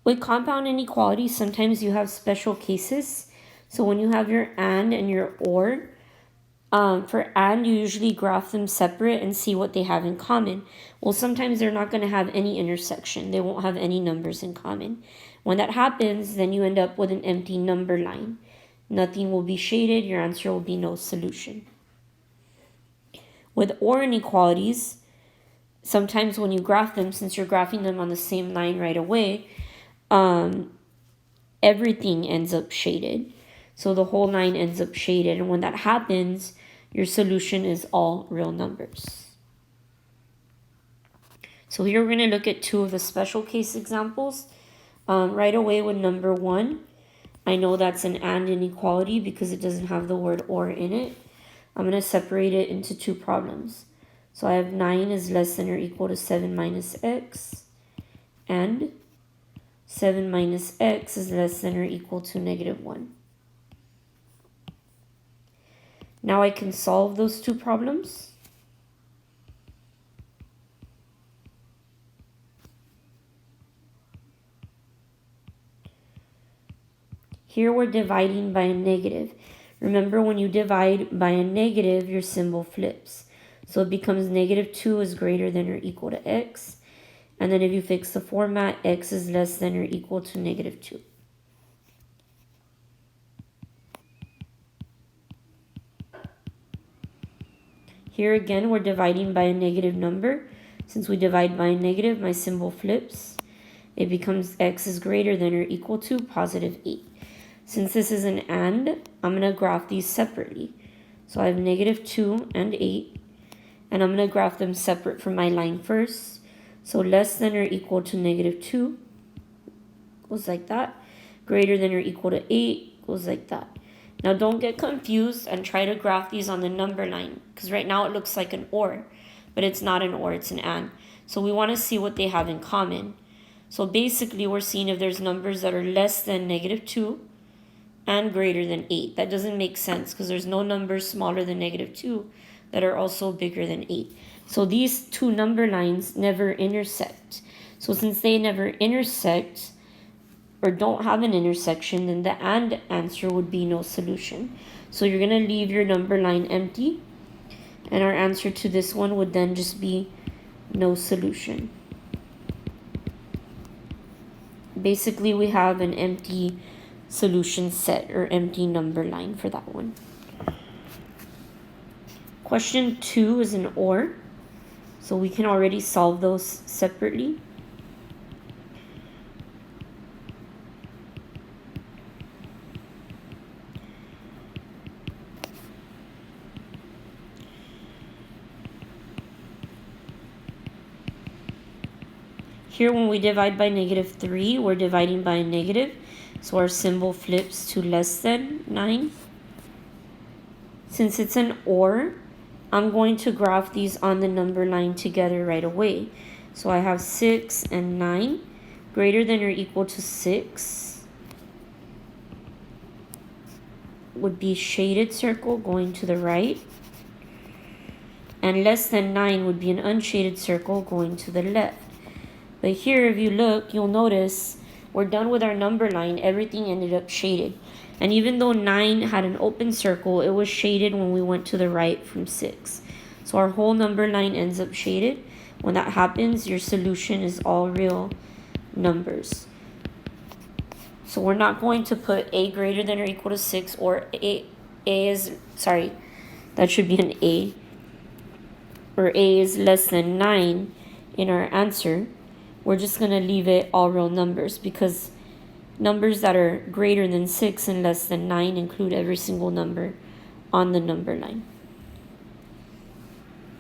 With compound inequalities, sometimes you have special cases. So when you have your and your or, for and, you usually graph them separate and see what they have in common. Well, sometimes they're not going to have any intersection. They won't have any numbers in common. When that happens, then you end up with an empty number line. Nothing will be shaded. Your answer will be no solution. With or inequalities, sometimes when you graph them, since you're graphing them on the same line right away, everything ends up shaded. So the whole line ends up shaded. And when that happens, your solution is all real numbers. So here we're going to look at two of the special case examples. Right away with number 1, I know that's an and inequality because it doesn't have the word or in it. I'm going to separate it into two problems. So I have 9 is less than or equal to 7 minus x, and 7 minus x is less than or equal to negative 1. Now I can solve those two problems. Here we're dividing by a negative. Remember, when you divide by a negative, your symbol flips. So it becomes negative 2 is greater than or equal to x. And then if you fix the format, x is less than or equal to negative 2. Here again, we're dividing by a negative number. Since we divide by a negative, my symbol flips. It becomes x is greater than or equal to positive 8. Since this is an and, I'm going to graph these separately. So I have negative 2 and 8. And I'm going to graph them separate from my line first. So less than or equal to negative 2 goes like that. Greater than or equal to 8 goes like that. Now don't get confused and try to graph these on the number line, because right now it looks like an or, but it's not an or, it's an and. So we want to see what they have in common. So basically we're seeing if there's numbers that are less than negative 2 and greater than 8. That doesn't make sense because there's no numbers smaller than negative 2 that are also bigger than 8. So these two number lines never intersect. So since they never intersect or don't have an intersection, then the and answer would be no solution. So you're going to leave your number line empty, and our answer to this one would then just be no solution. Basically, we have an empty solution set or empty number line for that one. Question 2 is an or, so we can already solve those separately. Here when we divide by negative 3, we're dividing by a negative. So our symbol flips to less than 9. Since it's an or, I'm going to graph these on the number line together right away. So I have 6 and 9 greater than or equal to 6 would be shaded circle going to the right. And less than 9 would be an unshaded circle going to the left. But here, if you look, you'll notice we're done with our number line. Everything ended up shaded. And even though 9 had an open circle, it was shaded when we went to the right from 6. So our whole number line ends up shaded. When that happens, your solution is all real numbers. So we're not going to put a greater than or equal to 6 or a is, sorry, that should be an a, or a is less than 9 in our answer. We're just going to leave it all real numbers because numbers that are greater than 6 and less than 9 include every single number on the number line.